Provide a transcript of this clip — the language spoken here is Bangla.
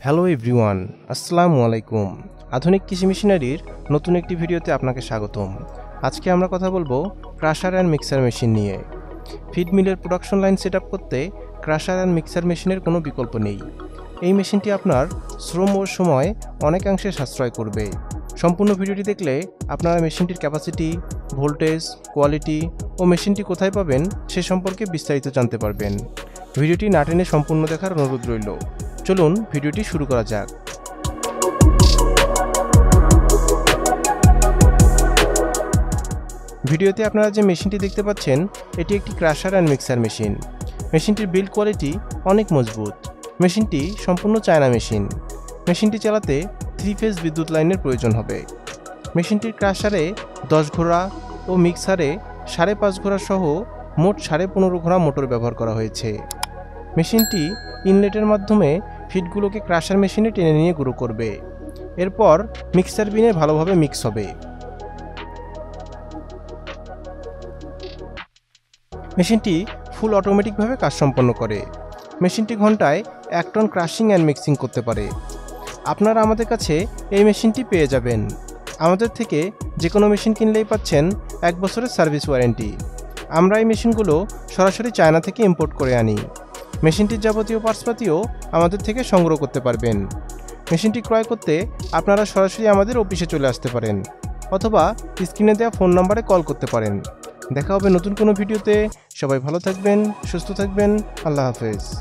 হ্যালো এভরিওয়ান, আসসালামু আলাইকুম। আধুনিক কৃষি মেশিনারির নতুন একটি ভিডিওতে আপনাকে স্বাগতম। আজকে আমরা কথা বলবো ক্রাশার অ্যান্ড মিক্সার মেশিন নিয়ে। ফিড মিলের প্রোডাকশন লাইন সেট আপ করতে ক্রাশার অ্যান্ড মিক্সার মেশিনের কোনো বিকল্প নেই। এই মেশিনটি আপনার শ্রম ও সময় অনেকাংশে সাশ্রয় করবে। সম্পূর্ণ ভিডিওটি দেখলে আপনারা মেশিনটির ক্যাপাসিটি, ভোল্টেজ, কোয়ালিটি ও মেশিনটি কোথায় পাবেন সে সম্পর্কে বিস্তারিত জানতে পারবেন। ভিডিওটি না টেনে সম্পূর্ণ দেখার অনুরোধ রইল। চলুন ভিডিওটি শুরু করা যাক। ভিডিওতে আপনারা যে মেশিনটি দেখতে পাচ্ছেন এটি একটি ক্রাশার অ্যান্ড মিক্সার মেশিন। মেশিনটির বিল্ড কোয়ালিটি অনেক মজবুত। মেশিনটি সম্পূর্ণ চায়না মেশিন। মেশিনটি চালাতে 3 ফেজ বিদ্যুৎ লাইনের প্রয়োজন হবে। মেশিনটির ক্রাশারে 10 ঘোড়া ও মিক্সারে 5.5 ঘোড়া সহ মোট 15.5 ঘোড়া মোটর ব্যবহার করা হয়েছে। মেশিনটি ইনলেটের মাধ্যমে ফিডগুলোকে ক্রাশার মেশিনে টেনে নিয়ে গুঁড়ো করবে। এরপর মিক্সার বিনে ভালোভাবে মিক্স হবে। মেশিনটি ফুল অটোমেটিকভাবে কাজ সম্পন্ন করে। মেশিনটি ঘন্টায় 1 টন ক্রাশিং অ্যান্ড মিক্সিং করতে পারে। আপনারা আমাদের কাছে এই মেশিনটি পেয়ে যাবেন। আমাদের থেকে যে কোনো মেশিন কিনলেই পাচ্ছেন 1 বছরের সার্ভিস ওয়ারেন্টি। আমরা এই মেশিনগুলো সরাসরি চায়না থেকে ইম্পোর্ট করে আনি। মেশিনটির যাবতীয় পার্টসপাতিও আমাদের থেকে সংগ্রহ করতে পারবেন। মেশিনটি ক্রয় করতে আপনারা সরাসরি আমাদের অফিসে চলে আসতে পারেন অথবা স্ক্রিনে দেওয়া ফোন নম্বরে কল করতে পারেন। দেখা হবে নতুন কোনো ভিডিওতে। সবাই ভালো থাকবেন, সুস্থ থাকবেন। আল্লাহ হাফেজ।